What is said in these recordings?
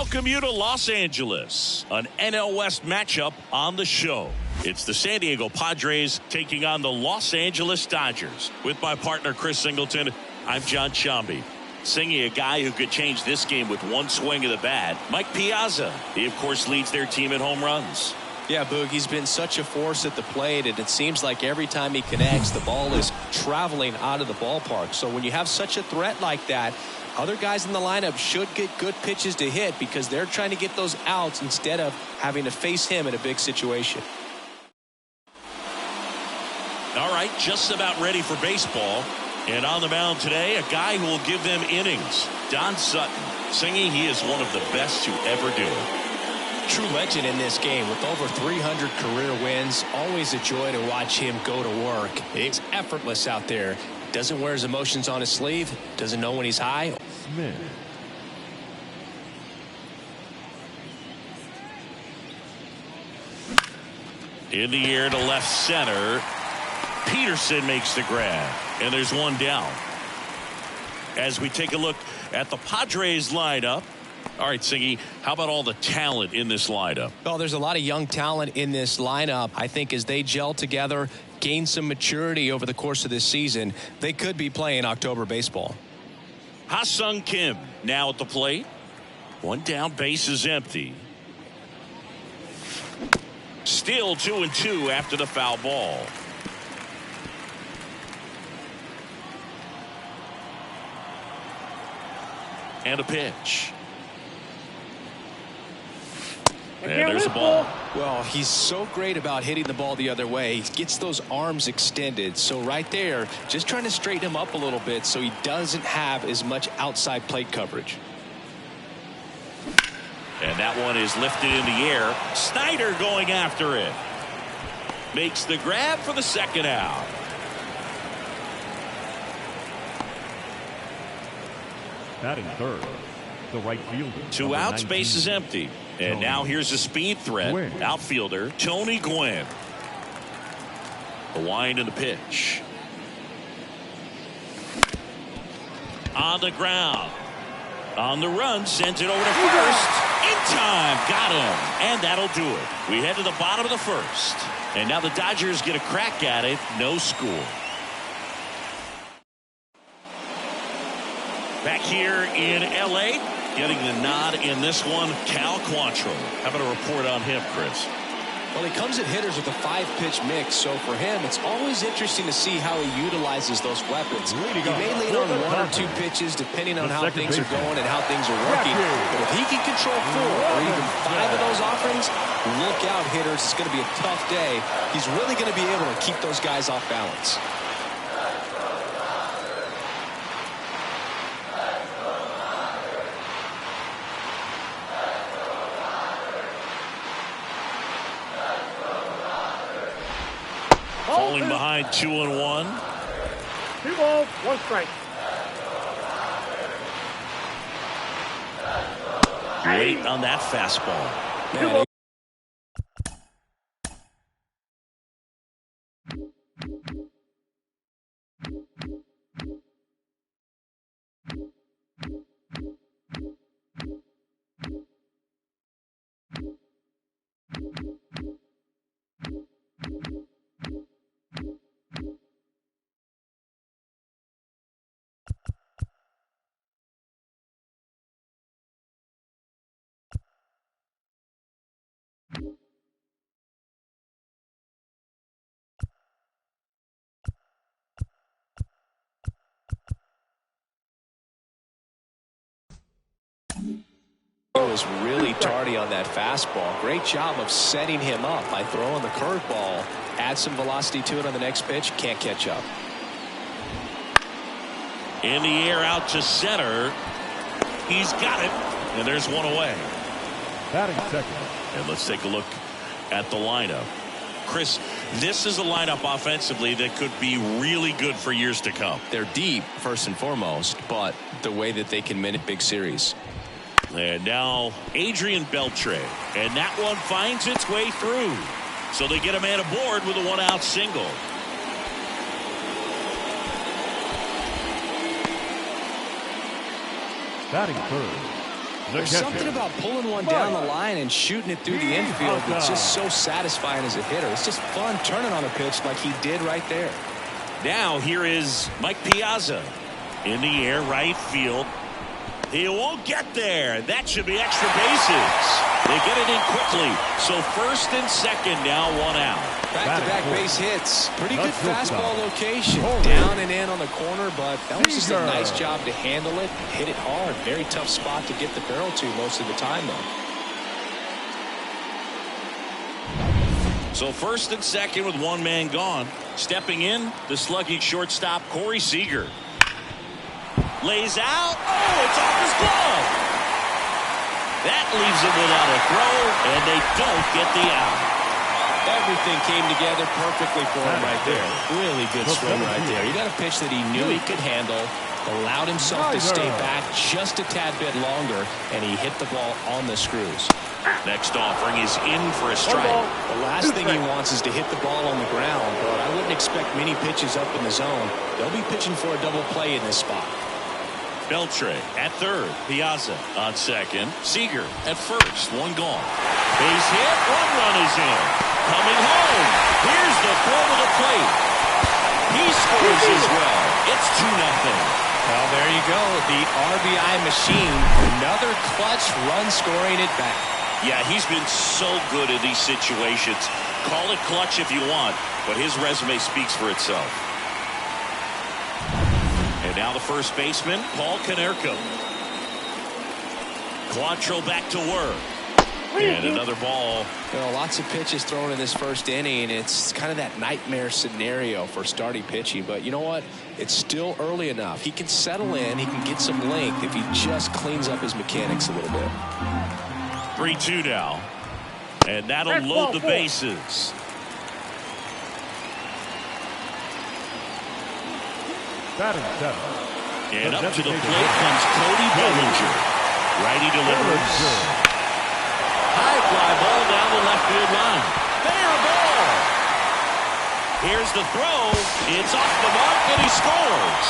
welcome you to Los Angeles, an NL West matchup on the show. It's the San Diego Padres taking on the Los Angeles Dodgers. With my partner, Chris Singleton, I'm John Shambi. Singing a guy who could change this game with one swing of the bat, Mike Piazza. He, of course, leads their team in home runs. Yeah, Boog, he's been such a force at the plate, and it seems like every time he connects, the ball is traveling out of the ballpark. So when you have such a threat like that, other guys in the lineup should get good pitches to hit because they're trying to get those outs instead of having to face him in a big situation. All right, just about ready for baseball. And on the mound today, a guy who will give them innings, Don Sutton. Singing, he is one of the best to ever do it. True legend in this game with over 300 career wins. Always a joy to watch him go to work. It's effortless out there. Doesn't wear his emotions on his sleeve. Doesn't know when he's high. Smith. In the air to left center. Peterson makes the grab. And there's one down. As we take a look at the Padres lineup. All right, Siggy, how about all the talent in this lineup? Well, there's a lot of young talent in this lineup. I think as they gel together, gain some maturity over the course of this season, they could be playing October baseball. Ha-Sung Kim now at the plate. One down, base is empty. Still 2-2 after the foul ball. And a pitch. And there's a ball. Well, he's so great about hitting the ball the other way. He gets those arms extended. So right there, just trying to straighten him up a little bit so he doesn't have as much outside plate coverage. And that one is lifted in the air. Snyder going after it. Makes the grab for the second out. Batting third, the right fielder. Two outs, base is empty. And now here's a speed threat. Outfielder Tony Gwynn. The wind and the pitch. On the ground. On the run, sends it over to first. In time, got him. And that'll do it. We head to the bottom of the first. And now the Dodgers get a crack at it. No score. Back here in L.A., getting the nod in this one, Cal Quantrill. How about a report on him, Chris? Well, he comes at hitters with a 5-pitch mix, so for him, it's always interesting to see how he utilizes those weapons. He may lean on 1 or 2 pitches depending on how things are going and how things are working. But if he can control 4 or even 5 of those offerings, look out, hitters. It's going to be a tough day. He's really going to be able to keep those guys off balance. Falling behind 2-1. 2 balls, 1 strike. Late on that fastball. Man, was really tardy on that fastball. Great job of setting him up by throwing the curveball. Add some velocity to it on the next pitch. Can't catch up. In the air out to center. He's got it. And there's one away. Batting second. And let's take a look at the lineup. Chris, this is a lineup offensively that could be really good for years to come. They're deep, first and foremost, but the way that they can win a big series. And now Adrian Beltre. And that one finds its way through. So they get a man aboard with a 1-out single. Batting third, There's something about pulling one down the line and shooting it through the infield that's just so satisfying as a hitter. It's just fun turning on a pitch like he did right there. Now here is Mike Piazza in the air, right field. He won't get there. That should be extra bases. They get it in quickly. So first and second now, one out. Back-to-back base hits. Pretty good fastball location. Down and in on the corner, but that was just a nice job to handle it. Hit it hard. Very tough spot to get the barrel to most of the time, though. So first and second with one man gone. Stepping in, the slugging shortstop, Corey Seager. Lays out. Oh, it's off his glove. That leaves him without a throw, and they don't get the out. Everything came together perfectly for him right there. Really good swing right there. He got a pitch that he knew he could handle, allowed himself to stay back just a tad bit longer, and he hit the ball on the screws. Next offering is in for a strike. The last thing he wants is to hit the ball on the ground, but I wouldn't expect many pitches up in the zone. They'll be pitching for a double play in this spot. Beltre at third. Piazza on second. Seager at first. One gone. Base hit. One run is in. Coming home. Here's the throw to the plate. He scores as well. It's 2-0. Well, there you go. The RBI machine. Another clutch run scoring it back. Yeah, he's been so good in these situations. Call it clutch if you want, but his resume speaks for itself. And now the first baseman, Paul Konerko. Quantrill back to work. And another ball. You know, lots of pitches thrown in this first inning. It's kind of that nightmare scenario for starting pitching. But you know what? It's still early enough. He can settle in. He can get some length if he just cleans up his mechanics a little bit. 3-2 now. And that'll load the bases. And up to the plate comes Cody Bellinger. Righty delivers. High fly ball down the left field line. Fair ball. Here's the throw. It's off the mark and he scores.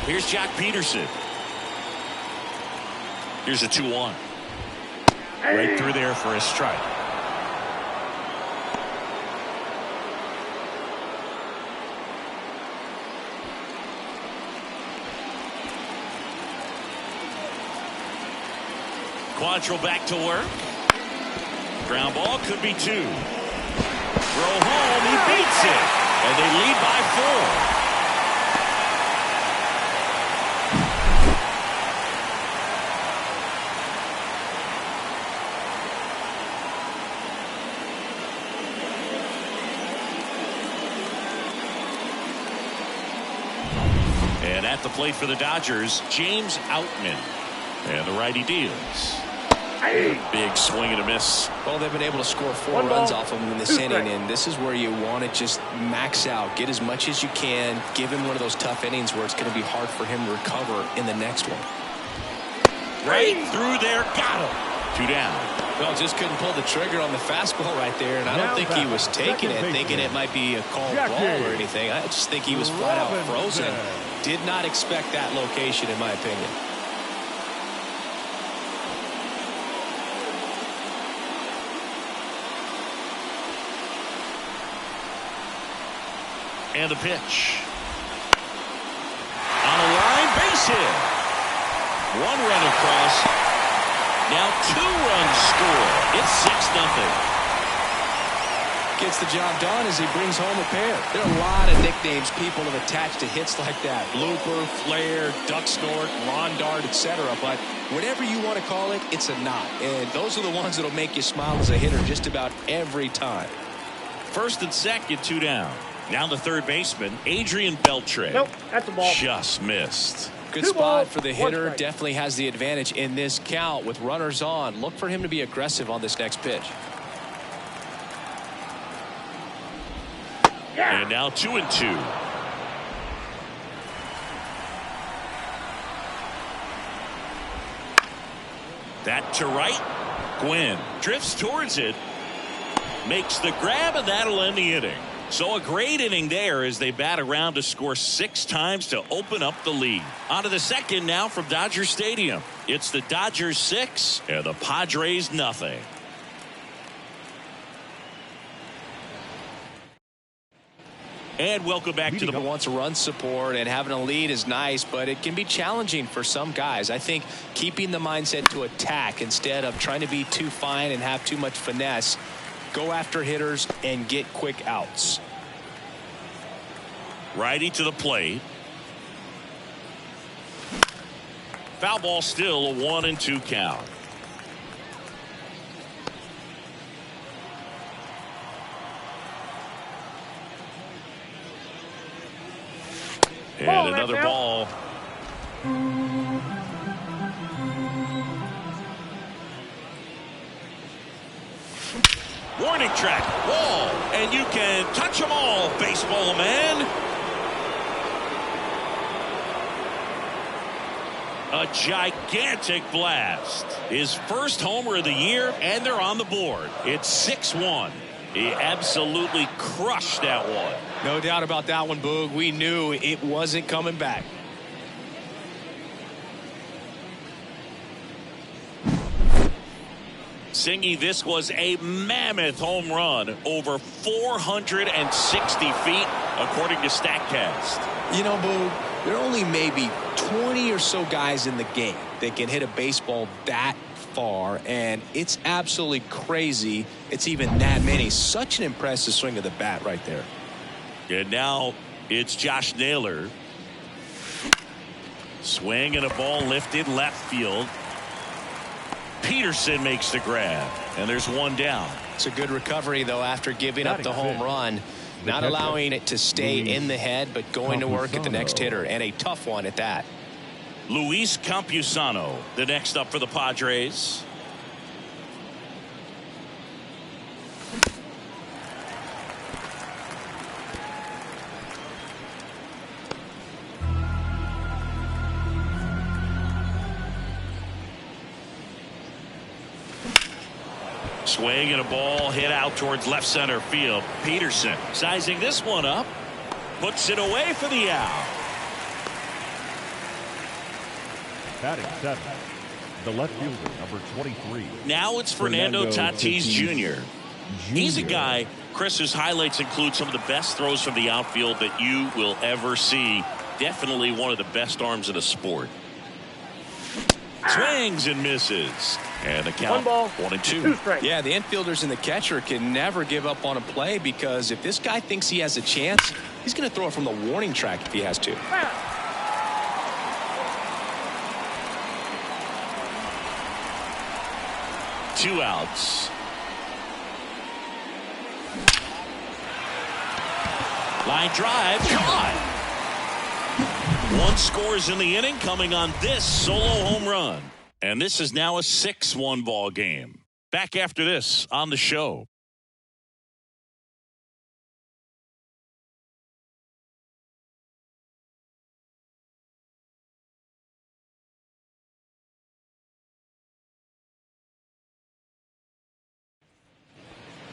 Here's Jack Peterson. Here's a 2-1. Right through there for a strike. Quantrill back to work. Ground ball could be 2. Throw home. He beats it. And they lead by 4. And at the plate for the Dodgers, James Outman. And the righty deals. Big swing and a miss. Well, they've been able to score 4 runs off of him in this inning, and this is where you want to just max out. Get as much as you can. Give him one of those tough innings where it's going to be hard for him to recover in the next one. Right through there. Got him. 2 down. Well, just couldn't pull the trigger on the fastball right there, and I don't think he was taking it, thinking it might be a called ball or anything. I just think he was flat out frozen. Did not expect that location, in my opinion. And the pitch. On a line, base hit. 1 run across. Now 2 runs score. It's 6-0. Gets the job done as he brings home a pair. There are a lot of nicknames people have attached to hits like that. Blooper, flare, duck snort, lawn dart, etc. But whatever you want to call it, it's a knot. And those are the ones that'll make you smile as a hitter just about every time. First and second, 2 down. Now the third baseman, Adrian Beltre. Nope, that's a ball. Just missed. Good spot for the hitter. Definitely has the advantage in this count with runners on. Look for him to be aggressive on this next pitch. Yeah. And now 2-2. That to right. Gwynn drifts towards it. Makes the grab, and that'll end the inning. So a great inning there as they bat around to score 6 times to open up the lead. On to the second now from Dodger Stadium. It's the Dodgers 6 and the Padres nothing. And welcome back to the wants run support, and having a lead is nice, but it can be challenging for some guys. I think keeping the mindset to attack instead of trying to be too fine and have too much finesse. Go after hitters and get quick outs. Righty to the plate. Foul ball, still a 1-2 count. And another ball. Warning track, wall, and you can touch them all, baseball man. A gigantic blast. His first homer of the year, and they're on the board. It's 6-1. He absolutely crushed that one. No doubt about that one, Boog. We knew it wasn't coming back. Singy, this was a mammoth home run, over 460 feet, according to StatCast. You know, Boog, there are only maybe 20 or so guys in the game that can hit a baseball that far, and it's absolutely crazy it's even that many. Such an impressive swing of the bat right there. And now it's Josh Naylor. Swing and a ball lifted left field. Peterson makes the grab, and there's one down. It's a good recovery, though, after giving up the home run. Not allowing it to stay in the head, but going to work at the next hitter, and a tough one at that. Luis Campusano, the next up for the Padres. Swing and a ball hit out towards left center field. Peterson sizing this one up. Puts it away for the out. Batting 7, the left fielder, number 23. Now it's Fernando Tatis Jr. He's a guy, Chris, whose highlights include some of the best throws from the outfield that you will ever see. Definitely one of the best arms in the sport. Swings and misses. And the count 1-2. Yeah, the infielders and the catcher can never give up on a play, because if this guy thinks he has a chance, he's going to throw it from the warning track if he has to. Two outs. Line drive, caught. One scores in the inning, coming on this solo home run. And this is now a 6-1 ball game. Back after this on the show.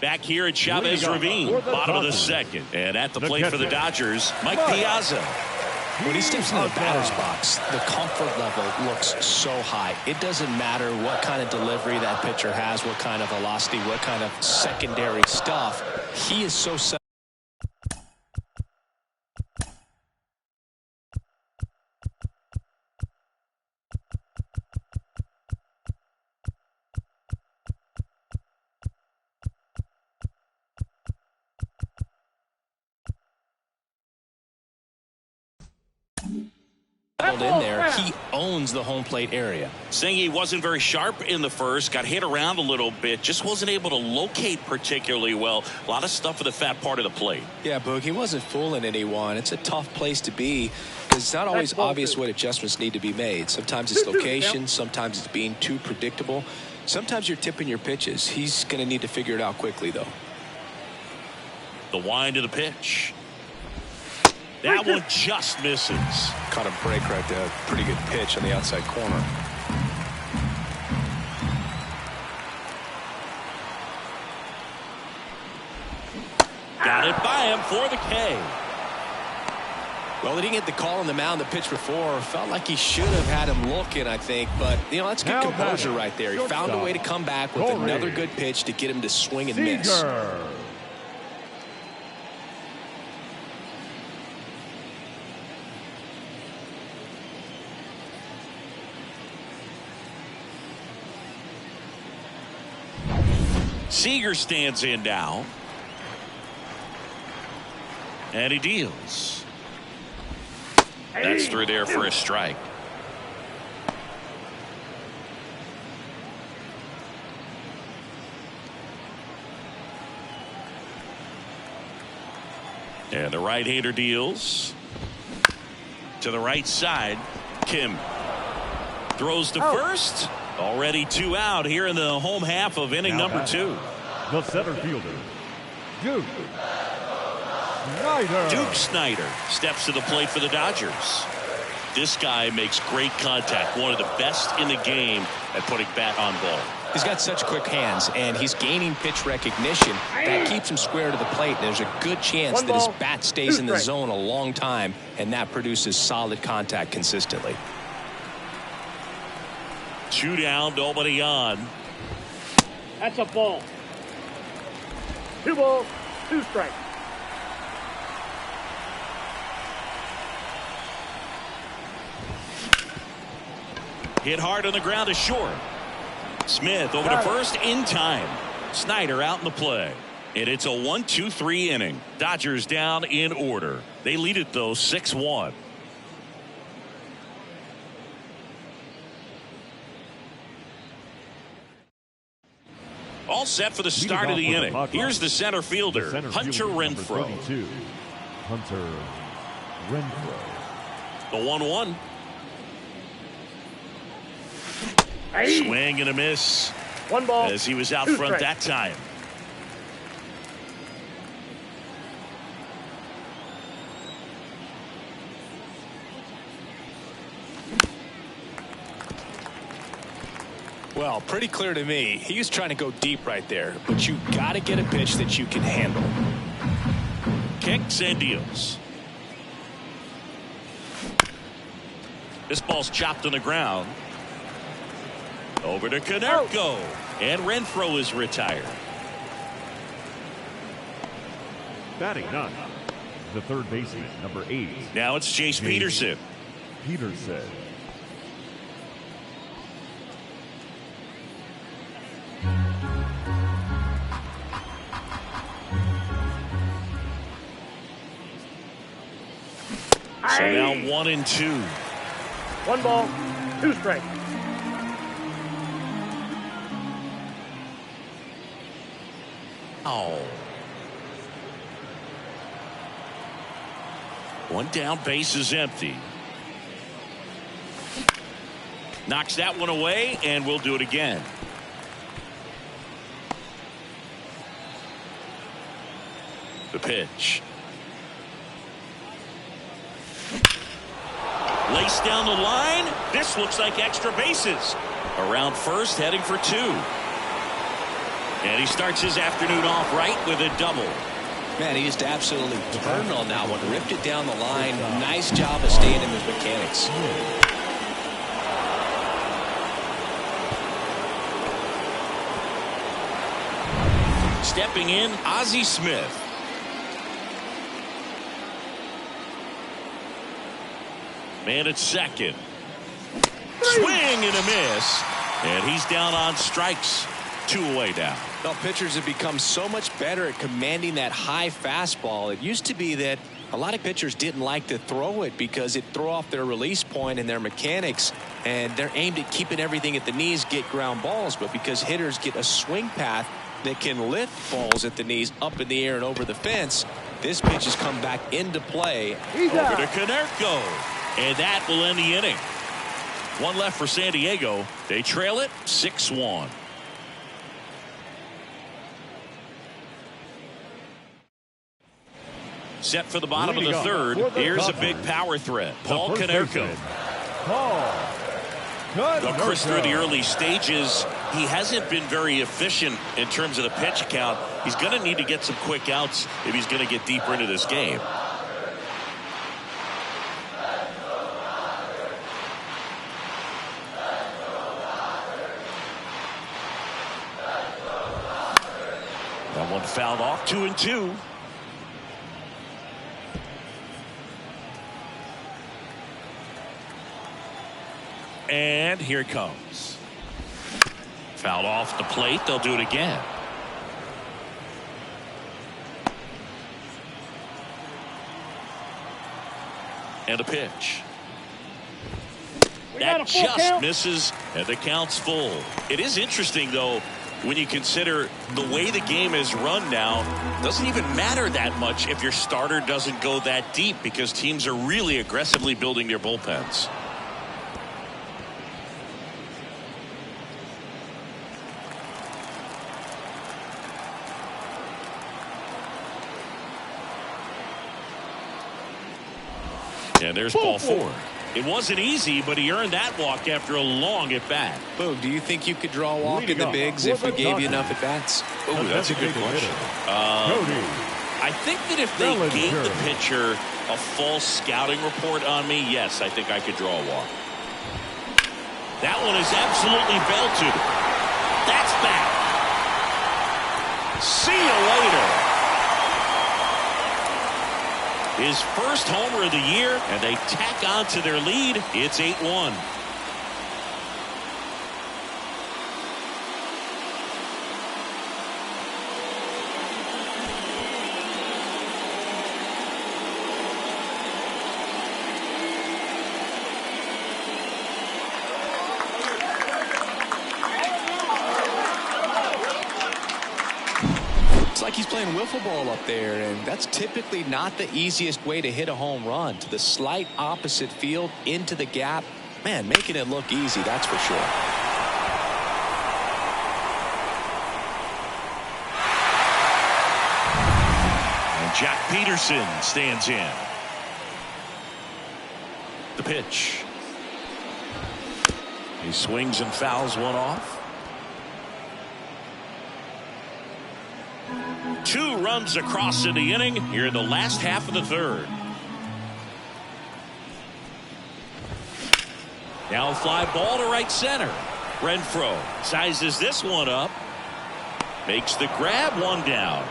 Back here at Chavez Ravine, bottom of the second. And at the plate for the Dodgers, Mike Piazza. When he steps into the batter's box, the comfort level looks so high. It doesn't matter what kind of delivery that pitcher has, what kind of velocity, what kind of secondary stuff. He is so set. In there, he owns the home plate area. Singy wasn't very sharp in the first, got hit around a little bit, just wasn't able to locate particularly well. A lot of stuff for the fat part of the plate. Yeah, Boog, he wasn't fooling anyone. It's a tough place to be, because it's not always obvious what adjustments need to be made. Sometimes it's location, sometimes it's being too predictable. Sometimes you're tipping your pitches. He's going to need to figure it out quickly, though. The wind of the pitch. That one just misses. Caught a break right there. Pretty good pitch on the outside corner. Got it by him for the K. Well, he didn't get the call on the mound the pitch before. Felt like he should have had him looking, I think. But, you know, that's good composure right there. He found a way to come back with another good pitch to get him to swing and miss. Seager stands in now. And he deals. That's through there for a strike. And the right-hander deals. To the right side. Kim throws to first. Already 2 out here in the home half of inning number 2. The center fielder, Duke Snyder. Duke Snyder steps to the plate for the Dodgers. This guy makes great contact. One of the best in the game at putting bat on ball. He's got such quick hands, and he's gaining pitch recognition. That keeps him square to the plate. There's a good chance that his bat stays in the zone a long time, and that produces solid contact consistently. 2 down, nobody on. That's a ball. 2 balls, 2 strikes. Hit hard on the ground to short. Smith over to first in time. Snyder out in the play. And it's a 1-2-3 inning. Dodgers down in order. They lead it though 6-1. All set for the start of the inning. Here's the center fielder, Hunter Renfroe. Hunter Renfroe. The 1-1. Swing and a miss. 1 ball. As he was out front that time. Well, pretty clear to me. He was trying to go deep right there, but you got to get a pitch that you can handle. Kicks and deals. This ball's chopped on the ground. Over to Konerko. And Renfroe is retired. Batting 9, the third baseman, number 8. Now it's Chase Peterson. Peterson. So now 1-2. 1 ball, 2 strikes. Oh. 1 down, base is empty. Knocks that one away, and we'll do it again. The pitch. Laced down the line. This looks like extra bases. Around first, heading for 2. And he starts his afternoon off right with a double. Man, he just absolutely turned on that one. Ripped it down the line. Nice job of staying in his mechanics. Stepping in, Ozzie Smith. Man at second. Swing and a miss. And he's down on strikes. 2 away now. Well, pitchers have become so much better at commanding that high fastball. It used to be that a lot of pitchers didn't like to throw it because it threw off their release point and their mechanics, and they're aimed at keeping everything at the knees, get ground balls. But because hitters get a swing path that can lift balls at the knees up in the air and over the fence, this pitch has come back into play. Over to Konerko. And that will end the inning. 1 left for San Diego. They trail it 6-1. Set for the bottom of the third. Here's a big power threat. Paul Konerko. Paul Well, Chris, through the early stages, he hasn't been very efficient in terms of the pitch count. He's going to need to get some quick outs if he's going to get deeper into this game. That one fouled off, 2-2. And here it comes. Fouled off the plate. They'll do it again. And a pitch. That just misses, and the count's full. It is interesting, though, when you consider the way the game is run now. It doesn't even matter that much if your starter doesn't go that deep, because teams are really aggressively building their bullpens. And there's ball 4. It wasn't easy, but he earned that walk after a long at-bat. Boog, do you think you could draw a walk in the bigs if we gave you enough at-bats? Oh, that's a good question. I think that if they gave the pitcher a false scouting report on me, yes, I think I could draw a walk. That one is absolutely belted. That's back. See you later. His first homer of the year, and they tack on to their lead. It's 8-1. Like he's playing wiffle ball up there, and that's typically not the easiest way to hit a home run. To the slight opposite field, into the gap. Man, making it look easy, that's for sure. And Jack Peterson stands in. The pitch. He swings and fouls one off. 2 runs across in the inning here in the last half of the third. Now a fly ball to right center. Renfroe sizes this one up. Makes the grab, 1 down.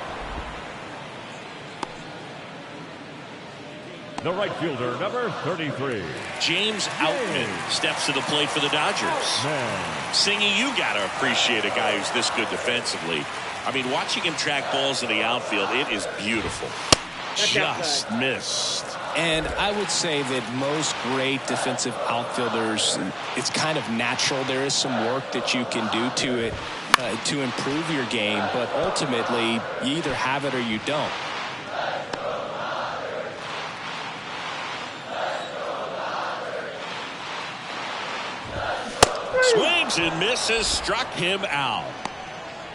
The right fielder, number 33. James Outman steps to the plate for the Dodgers. Singy, you got to appreciate a guy who's this good defensively. I mean, watching him track balls in the outfield, it is beautiful. Just missed. And I would say that most great defensive outfielders, it's kind of natural. There is some work that you can do to it to improve your game, but ultimately, you either have it or you don't. Swings and misses, struck him out.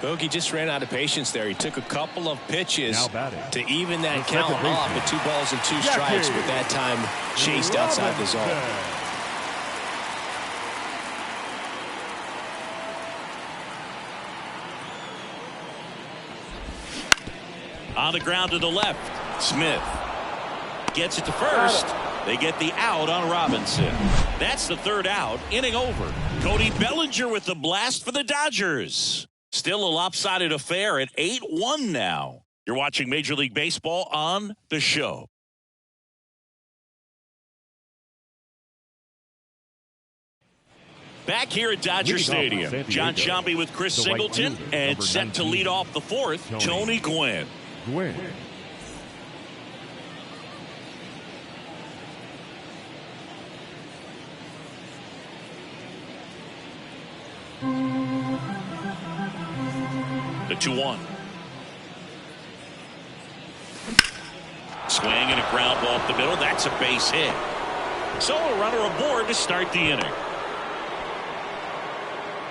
Bogey just ran out of patience there. He took a couple of pitches to even that count off at 2 balls and 2 strikes, but that time chased outside the zone. On the ground to the left. Smith gets it to first. They get the out on Robinson. That's the 3rd out. Inning over. Cody Bellinger with the blast for the Dodgers. Still a lopsided affair at 8-1 now. You're watching Major League Baseball on The Show. Back here at Dodger Stadium, John Sciambi with Chris Singleton, and set to lead off the 4th, Tony Gwynn. The 2-1. Swing and a ground ball up the middle. That's a base hit. So a runner aboard to start the inning.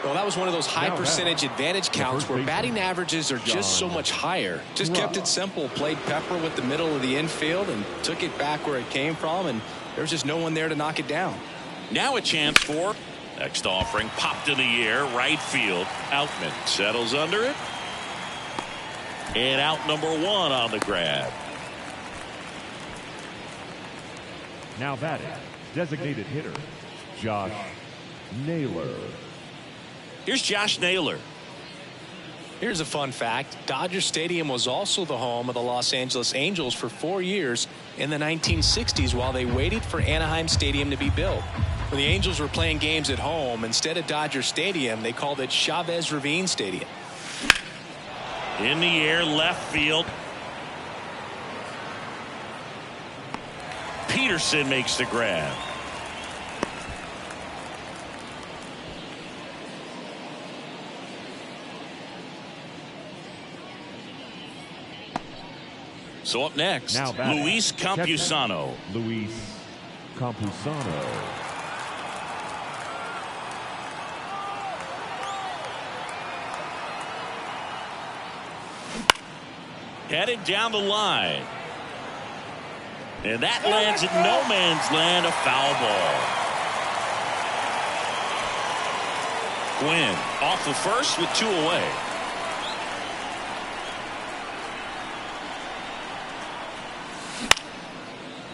Well, that was one of those high percentage advantage counts where batting averages are just so much higher. Just kept it simple. Played pepper with the middle of the infield and took it back where it came from, and there's just no one there to knock it down. Now a chance for Next offering popped in the air, right field. Outman settles under it. And out number 1 on the grab. Now batting, designated hitter, Josh Naylor. Here's Josh Naylor. Here's a fun fact. Dodger Stadium was also the home of the Los Angeles Angels for 4 years in the 1960s while they waited for Anaheim Stadium to be built. When the Angels were playing games at home, instead of Dodger Stadium, they called it Chavez Ravine Stadium. In the air, left field. Peterson makes the grab. So up next, Luis Campusano. Luis Campusano. Headed down the line. And that lands in no man's land, a foul ball. Gwynn off the first with 2 away.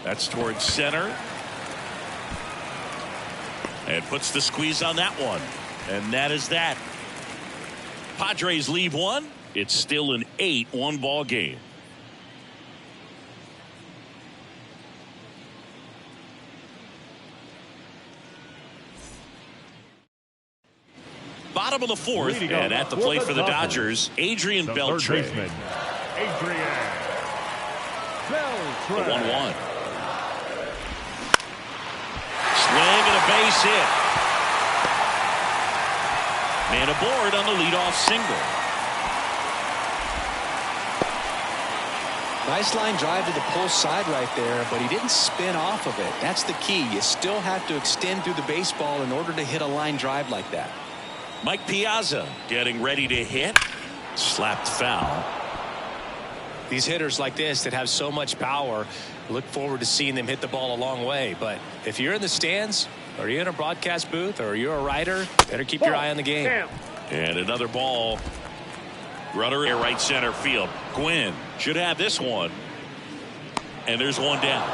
That's towards center. And puts the squeeze on that one. And that is that. Padres leave 1. It's still an 8-1 ball game. Bottom of the 4th, and at the plate for the Dodgers, Adrian Beltre. Adrian Beltre. 1-1. Swing and a base hit. Man aboard on the leadoff single. Nice line drive to the pull side right there, but he didn't spin off of it. That's the key. You still have to extend through the baseball in order to hit a line drive like that. Mike Piazza getting ready to hit. Slapped foul. These hitters like this that have so much power, look forward to seeing them hit the ball a long way. But if you're in the stands, or you're in a broadcast booth, or you're a writer, better keep your eye on the game. Damn. And another ball. Runner in right center field. Gwynn should have this one. And there's one down.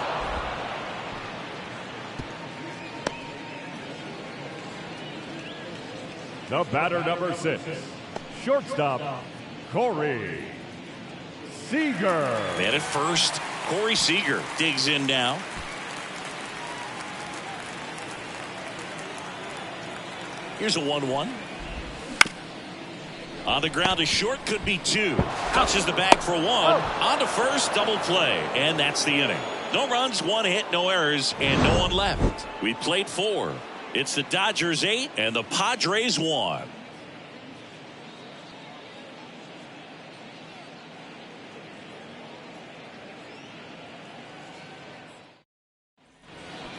The batter number 6, shortstop Corey Seager. Man at first, Corey Seager digs in now. Here's a 1-1. On the ground to short, could be 2. Touches the bag for 1. On to first, double play. And that's the inning. No runs, 1 hit, no errors, and no one left. We played 4. It's the Dodgers 8 and the Padres 1.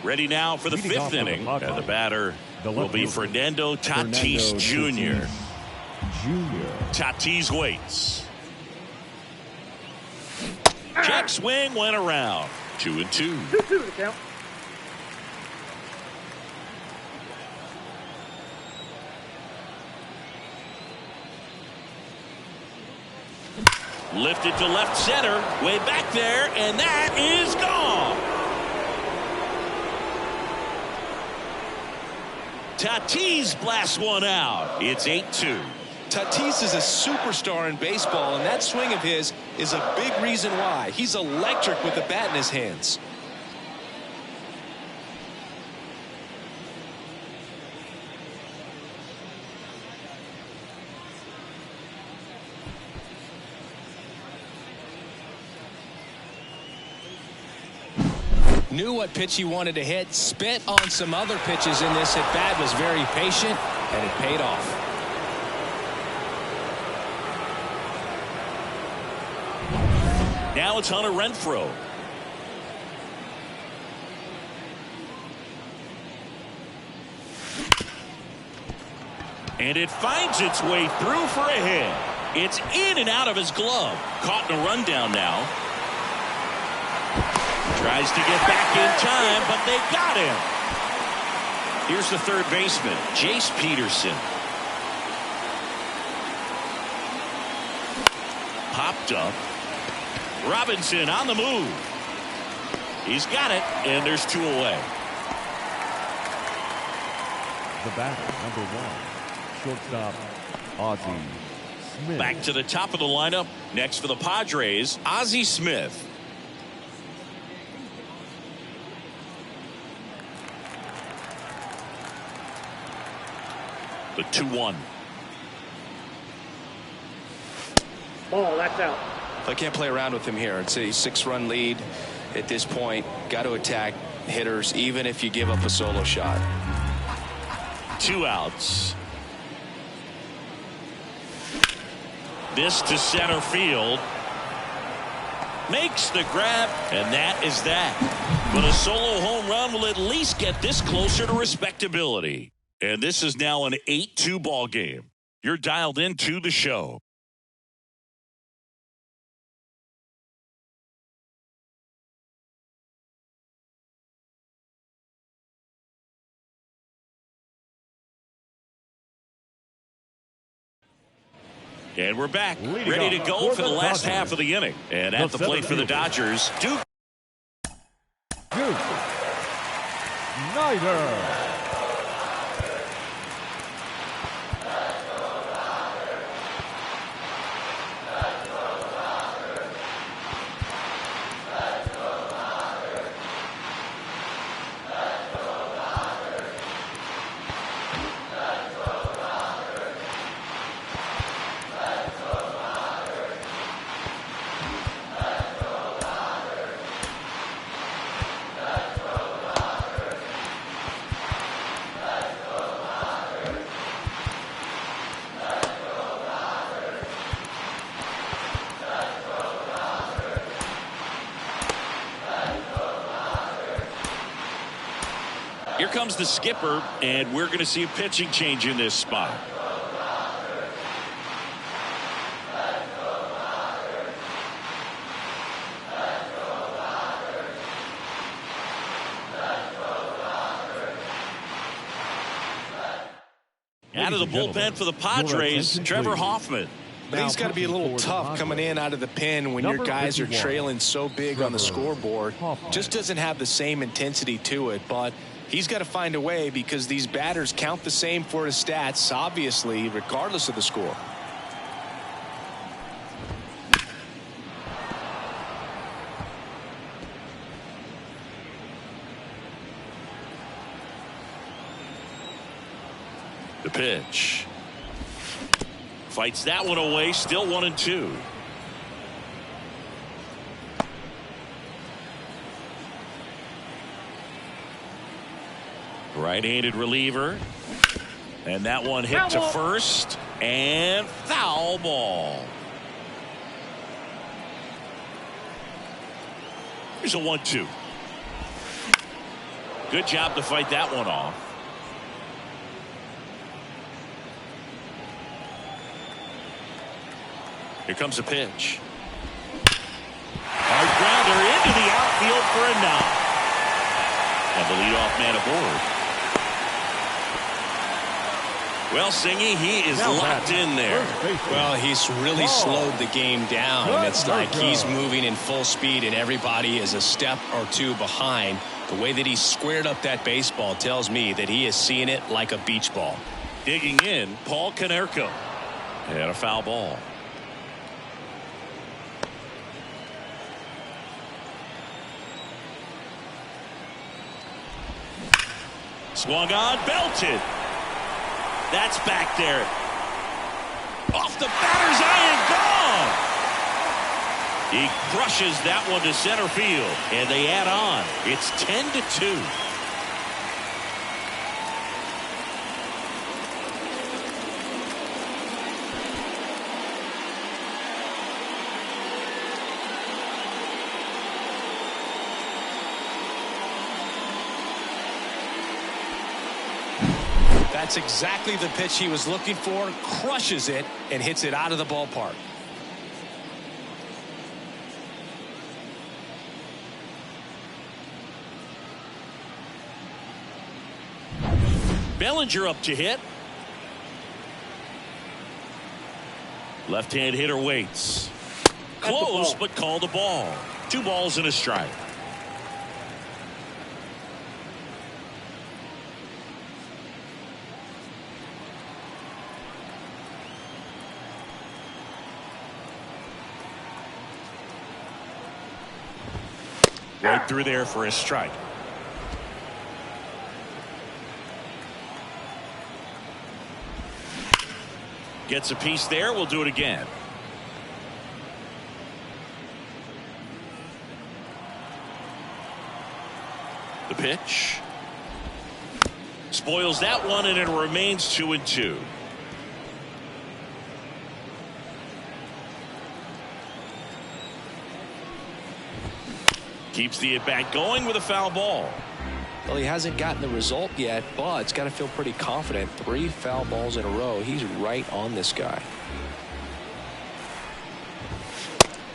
Ready now for the 5th inning. And the batter will be Fernando Tatis Jr. Tatis waits. Check swing went around. 2-2. 2-2 to count. Lifted to left center, way back there, and that is gone. Tatis blasts one out. It's 8-2. Tatis is a superstar in baseball, and that swing of his is a big reason why. He's electric with the bat in his hands. Knew what pitch he wanted to hit, spit on some other pitches in this at bat, was very patient, and it paid off. Now it's Hunter Renfroe. And it finds its way through for a hit. It's in and out of his glove. Caught in a rundown now. Tries to get back in time, but they got him. Here's the third baseman, Jace Peterson. Popped up. Robinson on the move. He's got it, and there's 2 away. The batter, number 1, shortstop, Ozzie Smith. Back to the top of the lineup. Next for the Padres, Ozzie Smith. The 2-1. Ball, that's out. I can't play around with him here. It's a 6-run lead at this point. Got to attack hitters, even if you give up a solo shot. 2 outs. This to center field. Makes the grab, and that is that. But a solo home run will at least get this closer to respectability. And this is now an 8-2 ball game. You're dialed into the show. And we're back, ready to go for the last half of the inning. And at the plate for the Dodgers, Duke Snyder. Here comes the skipper, and we're going to see a pitching change in this spot. Out of the bullpen for the Padres, Trevor Hoffman. But he's got to be a little tough coming in out of the pen when your guys are trailing so big on the scoreboard. Just doesn't have the same intensity to it, but he's got to find a way because these batters count the same for his stats, obviously, regardless of the score. The pitch. Fights that one away, still 1-2. Right-handed reliever. And that one hit to first. And foul ball. Here's a 1-2. Good job to fight that one off. Here comes a pitch. Hard grounder into the outfield for a knock. And the leadoff man aboard. Well, Singy, he is locked in there. Well, he's really slowed the game down. And it's like he's moving in full speed and everybody is a step or two behind. The way that he squared up that baseball tells me that he is seeing it like a beach ball. Digging in, Paul Konerko. And a foul ball. Swung on, belted. That's back there. Off the batter's eye and gone. He crushes that one to center field, and they add on. It's 10-2. That's exactly the pitch he was looking for. Crushes it and hits it out of the ballpark. Bellinger up to hit. Left-hand hitter waits. Close, but called the ball. 2 balls and a strike. Right through there for a strike. Gets a piece there. We'll do it again. The pitch. Spoils that one, and it remains 2-2. Keeps the at-bat going with a foul ball. Well, he hasn't gotten the result yet, but it's got to feel pretty confident. 3 foul balls in a row. He's right on this guy.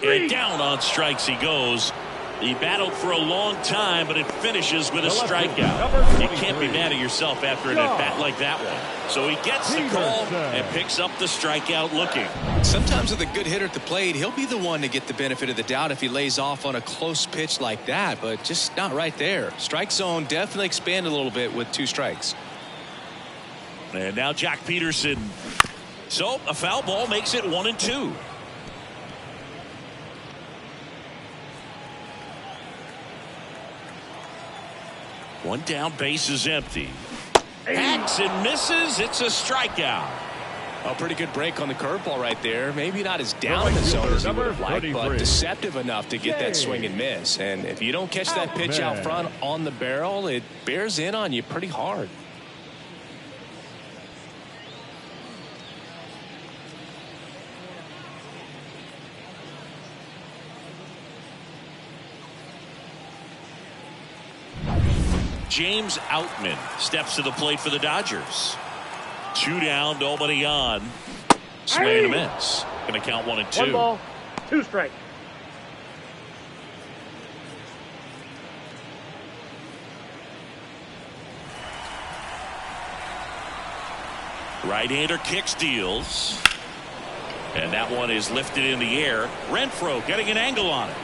And down on strikes he goes. He battled for a long time, but it finishes with a strikeout. You can't be mad at yourself after an at-bat like that one. So he gets the call and picks up the strikeout looking. Sometimes with a good hitter at the plate, he'll be the one to get the benefit of the doubt if he lays off on a close pitch like that, but just not right there. Strike zone definitely expanded a little bit with 2 strikes. And now Jack Peterson. So a foul ball makes it 1-2. One down, base is empty. Hacks and misses. It's a strikeout. A pretty good break on the curveball right there. Maybe not as down in the zone as he would have liked, but deceptive enough to get that swing and miss. And if you don't catch that pitch out front on the barrel, it bears in on you pretty hard. James Outman steps to the plate for the Dodgers. 2 down, nobody on. Swing and a miss. Going to count 1-2. 1 ball, 2 strikes. Right-hander kicks, deals. And that one is lifted in the air. Renfroe getting an angle on it.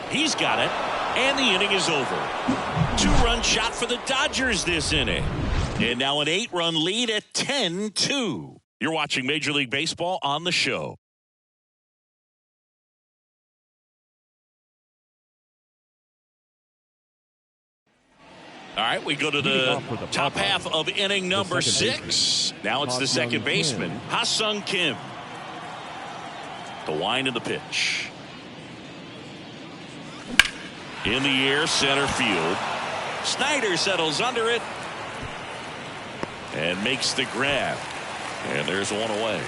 He's got it. And the inning is over. 2-run shot for the Dodgers this inning. And now an 8-run lead at 10-2. You're watching Major League Baseball on the show. All right, we go to the top half of inning number 6. Now it's the second baseman, Ha-Sung Kim. The wind of the pitch. In the air, center field. Snyder settles under it and makes the grab. And there's one away.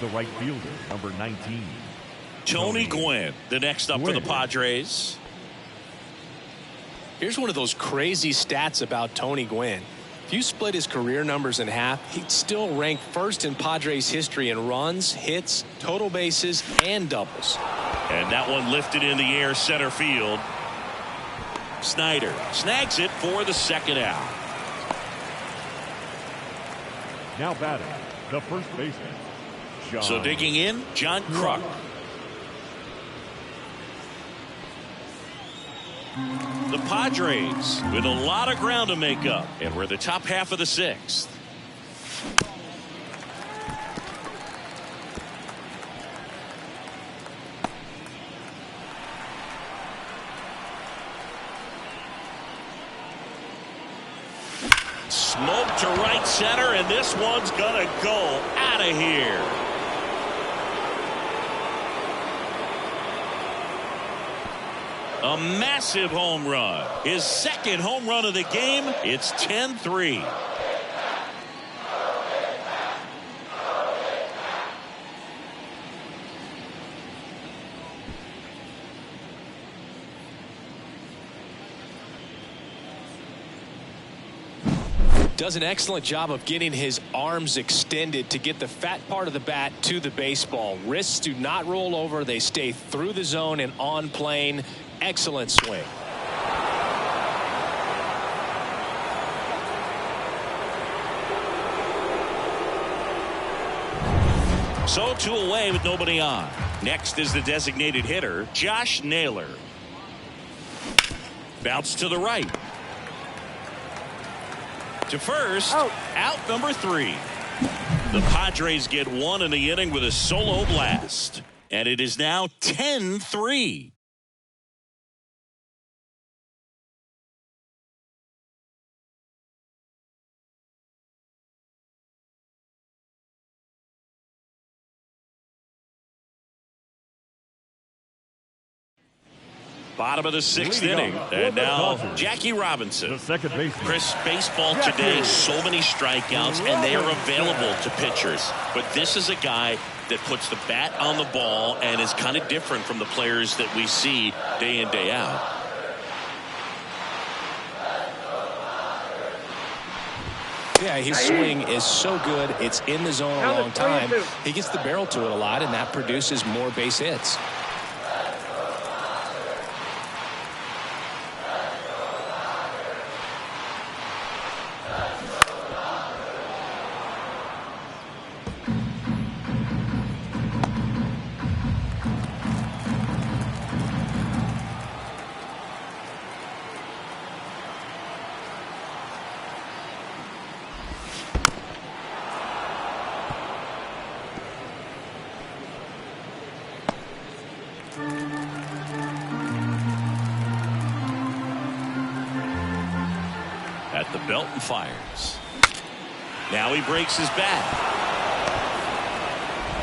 The right fielder, number 19. Tony Gwynn, the next up for the Padres. Here's one of those crazy stats about Tony Gwynn. If you split his career numbers in half, he'd still rank first in Padres history in runs, hits, total bases, and doubles. And that one lifted in the air, center field. Snyder snags it for the second out. Now batting, the first baseman, John. So digging in, John Kruk. The Padres with a lot of ground to make up, and we're the top half of the 6th. Smoke to right center, and this one's gonna go out of here. A massive home run. His second home run of the game. It's 10-3. Does an excellent job of getting his arms extended to get the fat part of the bat to the baseball. Wrists do not roll over. They stay through the zone and on plane. Excellent swing. So 2 away with nobody on. Next is the designated hitter, Josh Naylor. Bounce to the right. To first, out number 3. The Padres get 1 in the inning with a solo blast. And it is now 10-3. Bottom of the 6th inning. And now Jackie Robinson. The second baseman. Chris, baseball today, so many strikeouts, and they are available to pitchers. But this is a guy that puts the bat on the ball and is kind of different from the players that we see day in, day out. Yeah, his swing is so good. It's in the zone a long time. He gets the barrel to it a lot, and that produces more base hits. At the belt and fires. Now he breaks his bat.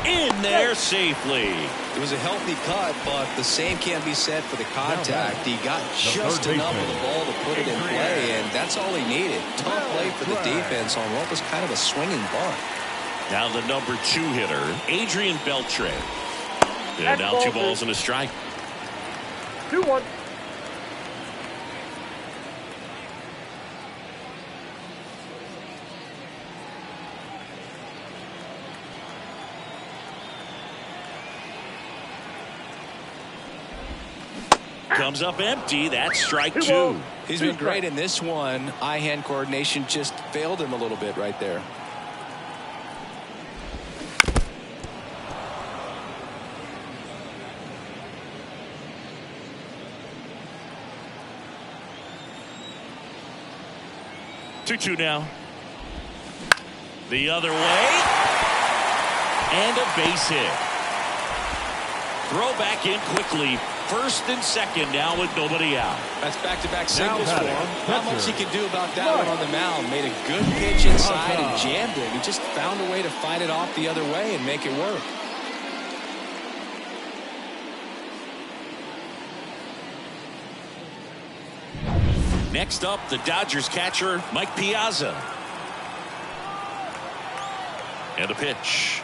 In there safely. It was a healthy cut, but the same can't be said for the contact. He got just enough of the ball to put it in play, and that's all he needed. Tough play for the defense on what was kind of a swinging bunt. Now the number 2 hitter, Adrian Beltre. And now 2 balls and a strike. 2-1. Comes up empty. That's strike 2. He's been great in this one. Eye-hand coordination just failed him a little bit right there. Two now. The other way. And a base hit. Throw back in quickly. First and second now with nobody out. That's back-to-back singles for him. Not much he can do about that one on the mound. Made a good pitch inside and jammed it. He just found a way to fight it off the other way and make it work. Next up, the Dodgers catcher, Mike Piazza. And a pitch.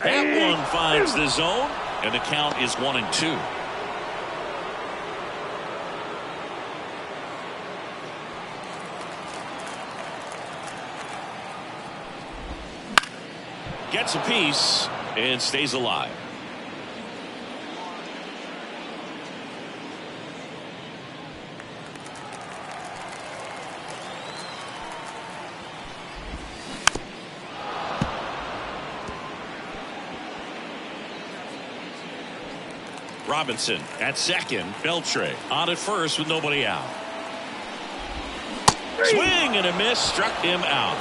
That one finds the zone, and the count is 1-2. Gets a piece and stays alive. Robinson at second. Beltre on at first with nobody out. Swing and a miss. Struck him out.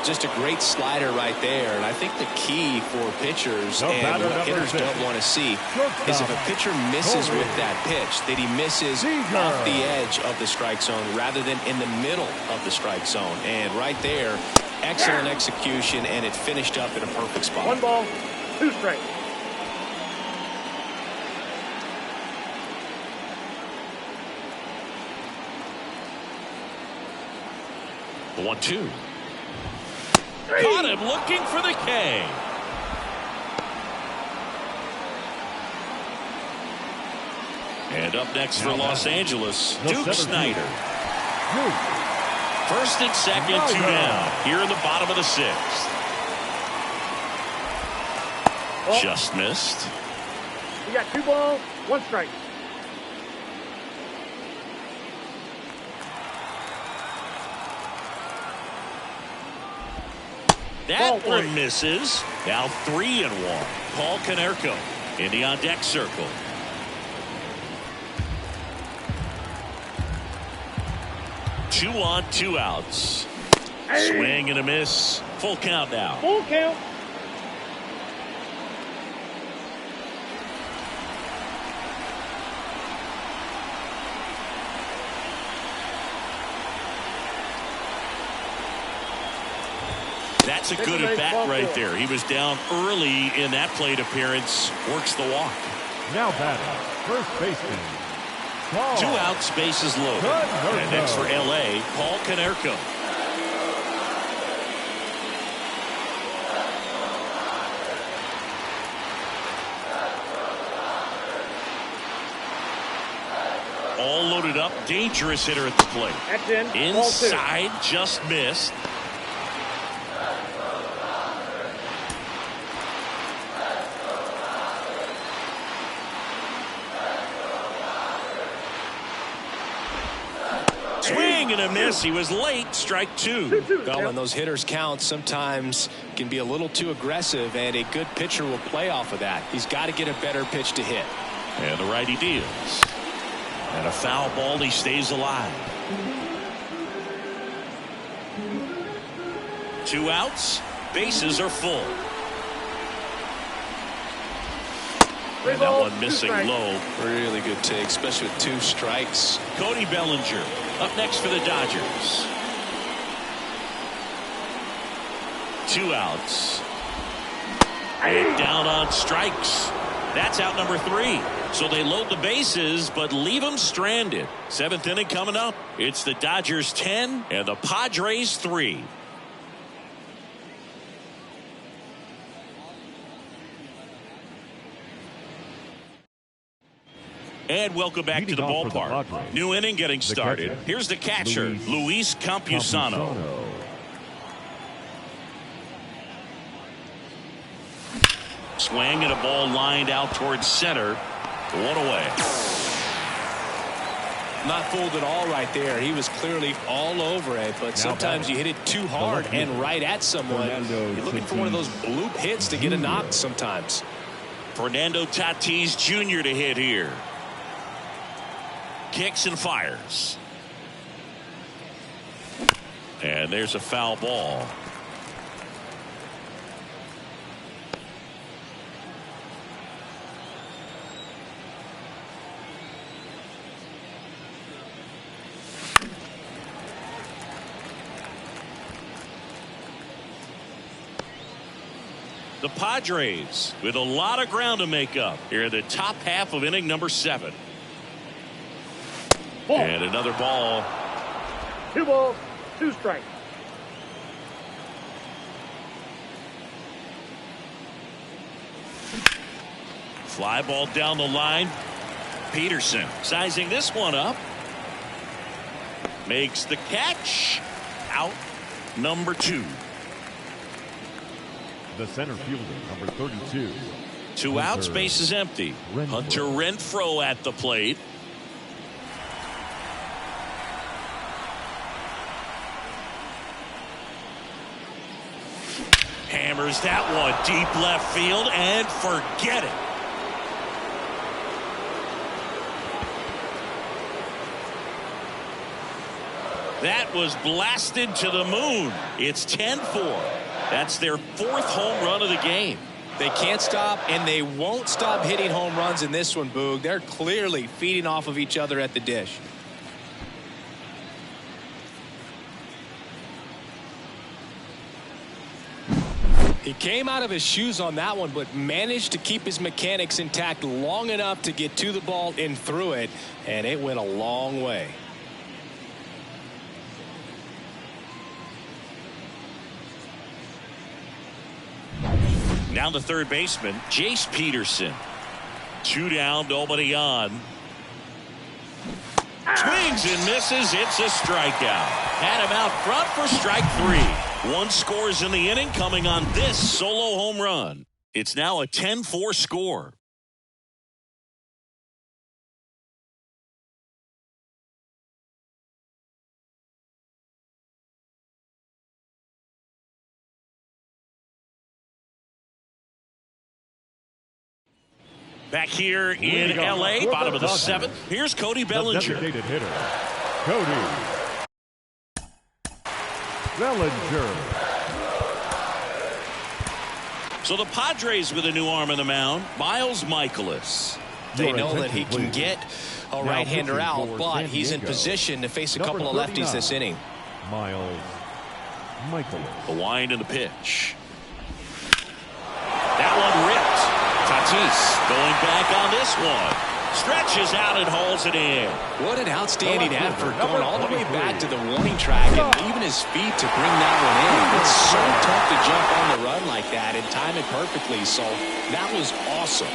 Just a great slider right there. And I think the key for pitchers and what hitters don't want to see is if a pitcher misses with that pitch, that he misses off the edge of the strike zone rather than in the middle of the strike zone. And right there, excellent execution, and it finished up in a perfect spot. 1 ball, 2 strikes. The 1-2. Caught him looking for the K. And up next for Los Angeles, Duke Snider. First and second, 2 down. Here in the bottom of the 6th. Just missed. We got 2 balls, 1 strike. That Ball one three. misses. Now 3-1. Paul Konerko in the on-deck circle. Two on, 2 outs. Hey. Swing and a miss. Full count now. Full count. That's a good at bat right there. He was down early in that plate appearance. Works the walk. Now batting, first baseman, Paul. 2 outs, bases loaded. And next for LA, Paul Konerko. All loaded up, dangerous hitter at the plate. That's in. Inside, just missed. Swing and a miss. He was late. Strike 2. Well, when those hitters count, sometimes can be a little too aggressive, and a good pitcher will play off of that. He's got to get a better pitch to hit. And the righty deals. And a foul ball. He stays alive. 2 outs. Bases are full. And that one missing low. Really good take, especially with 2 strikes. Cody Bellinger up next for the Dodgers. 2 outs. And down on strikes. That's out number 3. So they load the bases but leave them stranded. 7th inning coming up. It's the Dodgers 10 and the Padres 3. And welcome back to the ballpark. New inning getting started. Here's the catcher, Luis Campusano. Swing and a ball lined out towards center. 1 away. Not fooled at all right there. He was clearly all over it, but sometimes you hit it too hard and right at someone. You're looking for one of those bloop hits to get a knock sometimes. Fernando Tatis Jr. to hit here. Kicks and fires. And there's a foul ball. The Padres with a lot of ground to make up here in the top half of inning number 7. Ball. And another ball. 2 balls, 2 strikes. Fly ball down the line. Peterson sizing this one up. Makes the catch. Out number 2. The center fielder, number 32. 2 outs, base is empty. Hunter Renfroe at the plate. Hammers that one deep left field and forget it. That was blasted to the moon. It's 10-4. That's their 4th home run of the game. They can't stop, and they won't stop hitting home runs in this one, Boog. They're clearly feeding off of each other at the dish. He came out of his shoes on that one, but managed to keep his mechanics intact long enough to get to the ball and through it, and it went a long way. Now the third baseman, Jace Peterson. 2 down, nobody on. Swings and misses. It's a strikeout. Had him out front for strike 3. 1 scores in the inning coming on this solo home run. It's now a 10-4 score. Back here in L.A., bottom of the 7th. Here's Cody Bellinger. Designated hitter, Cody Bellinger. So the Padres with a new arm on the mound, Miles Michaelis. They know that he can get a right-hander out, but he's in position to face a couple of lefties this inning. Miles Michaelis. The wind and the pitch. That one ripped. Tatis going back on this one. Stretches out and hauls it in. What an outstanding effort, going all the way back to the warning track and leaving his feet to bring that one in. It's so tough to jump on the run like that and time it perfectly, so that was awesome.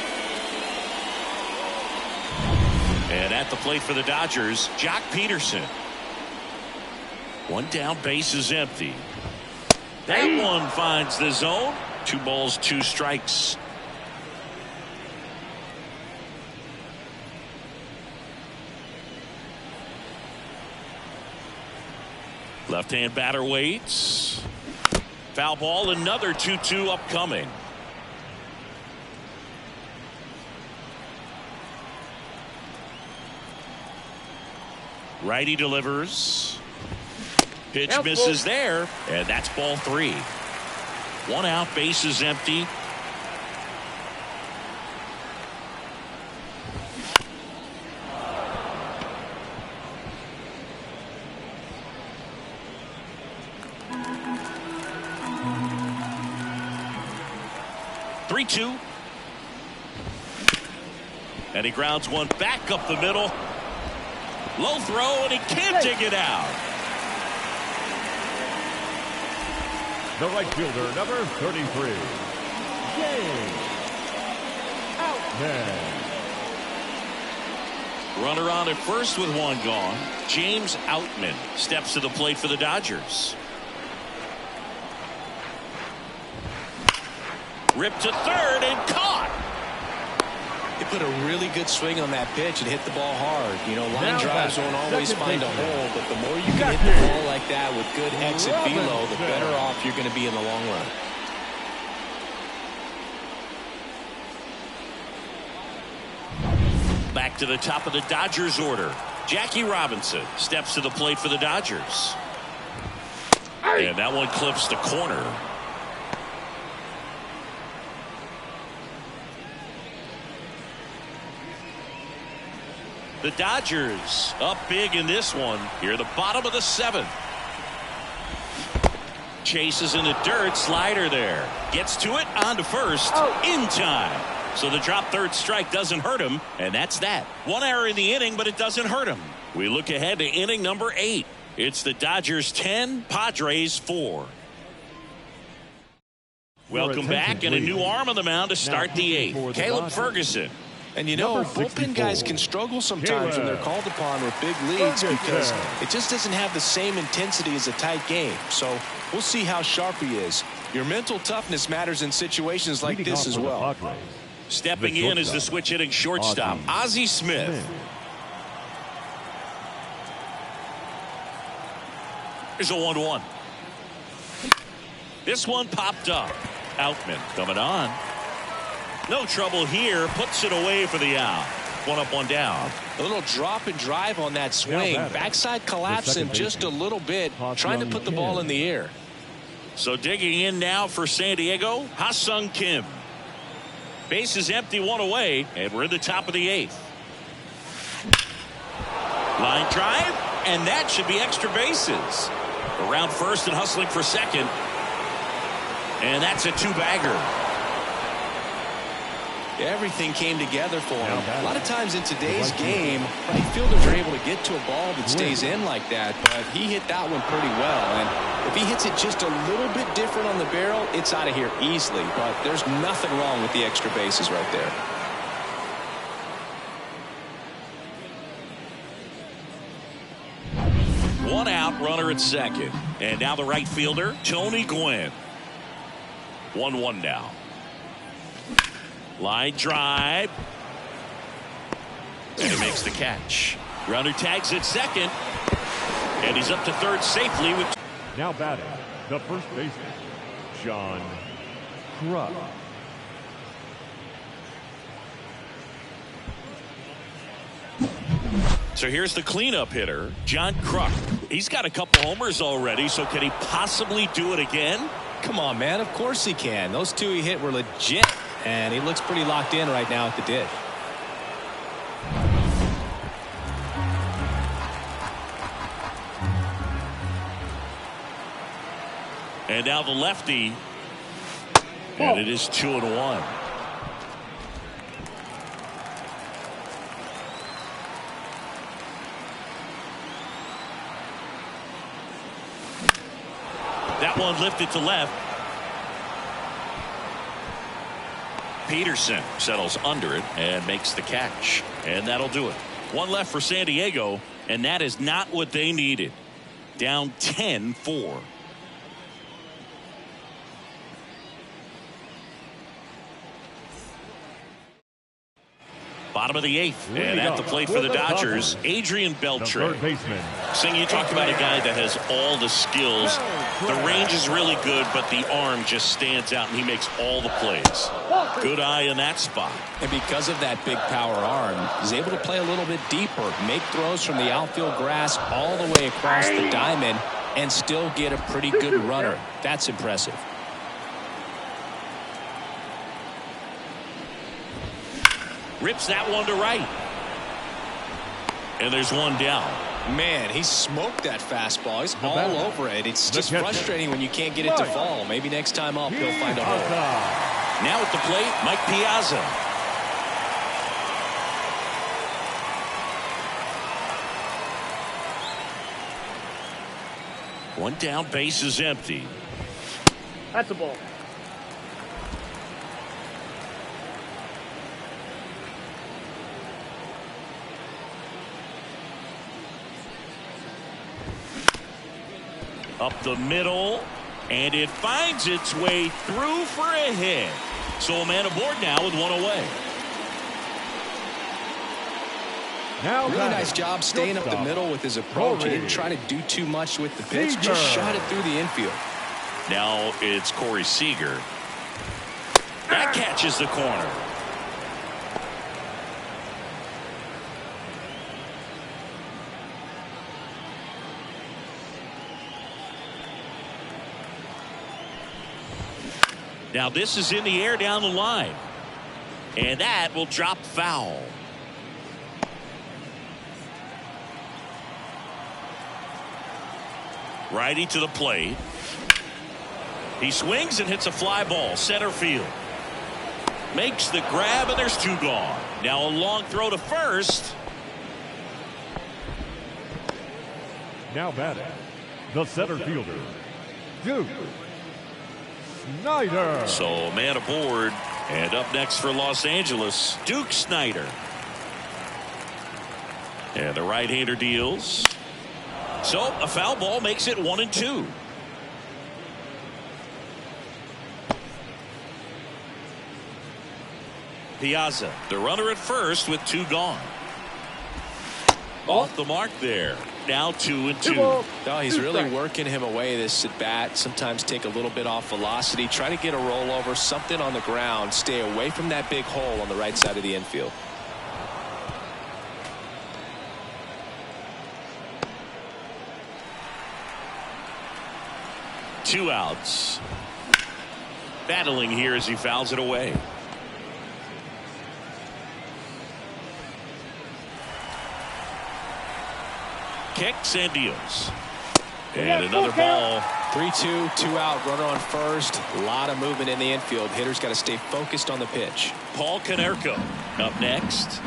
And at the plate for the Dodgers, Jock Peterson. One down, base is empty. That one finds the zone. 2 balls, 2 strikes. Left-hand batter waits. Foul ball, another 2-2 upcoming. Righty delivers. Pitch misses there, and that's ball 3. 1 out, base is empty. Two. And he grounds one back up the middle. Low throw, and he can't dig it out. The right fielder, number 33. James Outman. Runner on at first with 1 gone. James Outman steps to the plate for the Dodgers. Ripped to third and caught. He put a really good swing on that pitch and hit the ball hard. You know, line drives won't always find a hole, but the more you can hit the ball like that with good exit velo, the better off you're going to be in the long run. Back to the top of the Dodgers order. Jackie Robinson steps to the plate for the Dodgers. And that one clips the corner. The Dodgers up big in this one. Here at the bottom of the 7th. Chases in the dirt. Slider there. Gets to it. On to first. In time. So the drop third strike doesn't hurt him. And that's that. 1 error in the inning, but it doesn't hurt him. We look ahead to inning number 8. It's the Dodgers 10, Padres 4. Welcome back, and a new arm on the mound to start the 8th. Caleb Ferguson. And you know, bullpen guys can struggle sometimes when they're called upon with big leads because it just doesn't have the same intensity as a tight game. So we'll see how sharp he is. Your mental toughness matters in situations like this as well. Stepping in is the switch hitting shortstop, Ozzie Smith. Here's a 1-1. This one popped up. Outman coming on. No trouble here. Puts it away for the out. 1 up, 1 down. A little drop and drive on that swing. Backside collapsing just a little bit. Trying to put the ball in the air. So digging in now for San Diego, Ha-Sung Kim. Base is empty, 1 away. And we're in the top of the 8th. Line drive. And that should be extra bases. Around first and hustling for second. And that's a 2-bagger. Everything came together for him. A lot of times in today's game, right fielders are able to get to a ball that stays in like that, but he hit that one pretty well. And if he hits it just a little bit different on the barrel, it's out of here easily. But there's nothing wrong with the extra bases right there. One out, runner at second. And now the right fielder, Tony Gwynn. 1-1 now. Line drive. And he makes the catch. Runner tags at second. And he's up to third safely. With now batting, the first baseman, John Kruk. So here's the cleanup hitter, John Kruk. He's got a couple homers already, so can he possibly do it again? Come on, man. Of course he can. Those two he hit were legit, and he looks pretty locked in right now at the dish. And now the lefty, and it is 2-1. That one lifted to left. Peterson settles under it and makes the catch. And that'll do it. One left for San Diego, and that is not what they needed. Down 10-4. Bottom of the eighth, and at the plate for the Dodgers, Adrian Beltre. Sing, you talk about a guy that has all the skills. The range is really good, but the arm just stands out, and he makes all the plays. Good eye in that spot. And because of that big power arm, he's able to play a little bit deeper, make throws from the outfield grass all the way across the diamond, and still get a pretty good runner. That's impressive. Rips that one to right. And there's one down. Man, he smoked that fastball. He's all over it. It's just frustrating when you can't get it to fall. Maybe next time up he'll find a hole. Now at the plate, Mike Piazza. One down, base is empty. That's a ball. Up the middle, and it finds its way through for a hit. So a man aboard now with one away. Now really nice job staying up the middle with his approach. He didn't try to do too much with the pitch, just shot it through the infield. Now it's Corey Seager. That catches the corner. Now this is in the air down the line. And that will drop foul. Righty to the plate. He swings and hits a fly ball center field. Makes the grab, and there's two gone. Now a long throw to first. Now batting, the center fielder, Duke Snyder. So man aboard, and up next for Los Angeles, Duke Snyder. And the right-hander deals. So a foul ball makes it 1-2. Piazza, the runner at first with two gone. Off the mark there. Now 2-2. No, he's really working him away this at bat. Sometimes take a little bit off velocity. Try to get a rollover, something on the ground. Stay away from that big hole on the right side of the infield. Two outs. Battling here as he fouls it away. Kicks and deals. And another ball. 3-2, 2 out, runner on first. A lot of movement in the infield. Hitters got to stay focused on the pitch. Paul Konerko up next.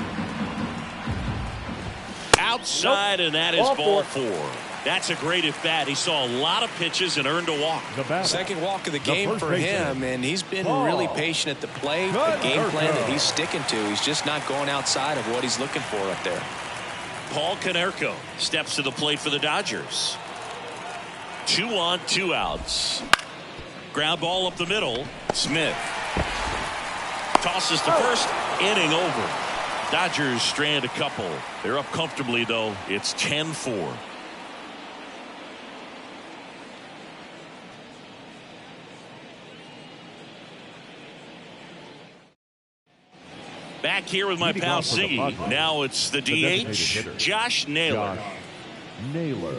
Outside, and that is ball four. That's a great at bat. He saw a lot of pitches and earned a walk. Second walk of the game for him, and he's been really patient at the plate. The game plan that he's sticking to, he's just not going outside of what he's looking for up there. Paul Konerko steps to the plate for the Dodgers. 2 on, 2 outs. Ground ball up the middle. Smith tosses to first. Inning over. Dodgers strand a couple. They're up comfortably, though. It's 10-4. Back here with my Leading pal off for the Siggy. Padres, Now it's the designated DH, hitter, Josh Naylor. Josh Naylor.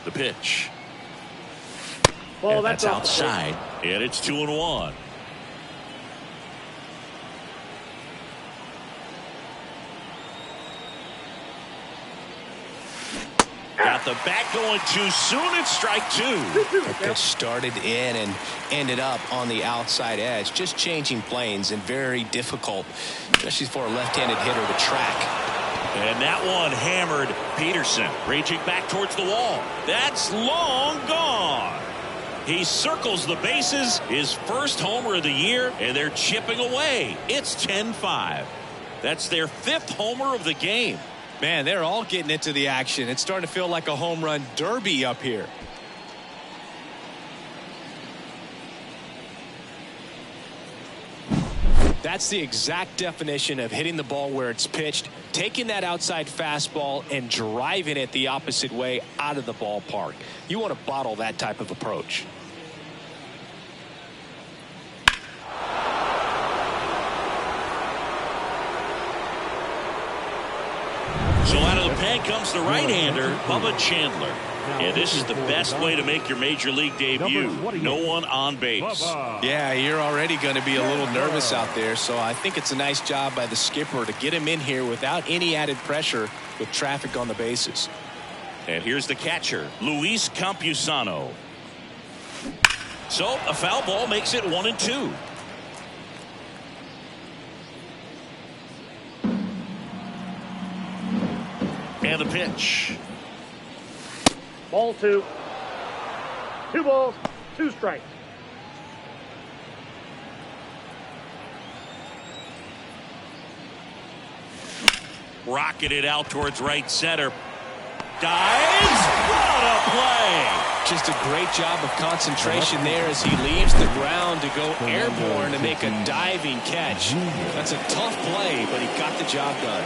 The pitch. Ball, And that's that's off. outside. And it's 2-1. Got the bat going too soon. It's strike two. The pitch started in and ended up on the outside edge. Just changing planes and very difficult, especially for a left-handed hitter to track. And that one hammered Peterson, reaching back towards the wall. That's long gone. He circles the bases, his first homer of the year, and they're chipping away. It's 10-5. That's their fifth homer of the game. Man, they're all getting into the action. It's starting to feel like a home run derby up here. That's the exact definition of hitting the ball where it's pitched, taking that outside fastball and driving it the opposite way out of the ballpark. You want to bottle that type of approach. So out of the pen comes the right-hander, Bubba Chandler. And this is the best way to make your major league debut. No one on base. Yeah, you're already going to be a little nervous out there, so I think it's a nice job by the skipper to get him in here without any added pressure with traffic on the bases. And here's the catcher, Luis Campusano. So a foul ball makes it 1-2. And the pitch. Ball two. 2 balls, 2 strikes. Rocketed out towards right center. Dives. What a play. Just a great job of concentration there as he leaves the ground to go airborne and make a diving catch. That's a tough play, but he got the job done.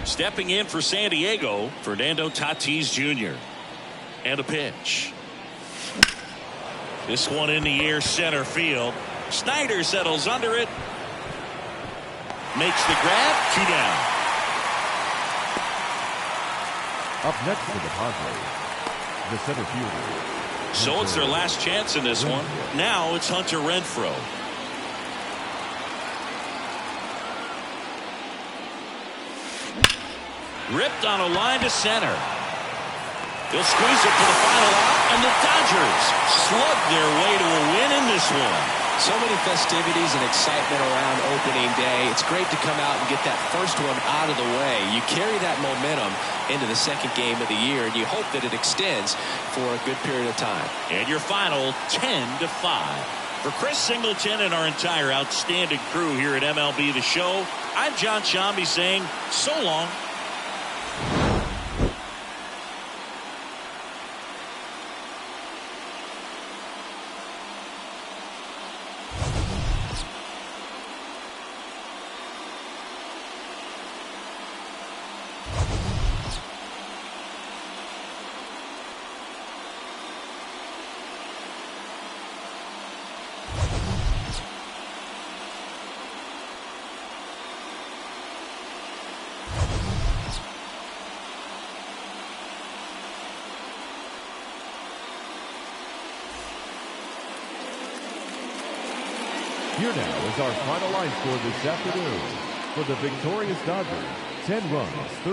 Stepping in for San Diego, Fernando Tatis Jr. And a pitch. This one in the air, center field. Snyder settles under it. Makes the grab. 2 down. Up next for the Padres, the center fielder. So it's their last chance in this one. Now it's Hunter Renfroe. Ripped on a line to center. They'll squeeze it to the final out, and the Dodgers slug their way to a win in this one. So many festivities and excitement around opening day. It's great to come out and get that first one out of the way. You carry that momentum into the second game of the year, and you hope that it extends for a good period of time. And your final 10-5. For Chris Singleton and our entire outstanding crew here at MLB The Show, I'm John Shambi saying so long. Here now is our final line score this afternoon. For the victorious Dodgers, 10 runs, 13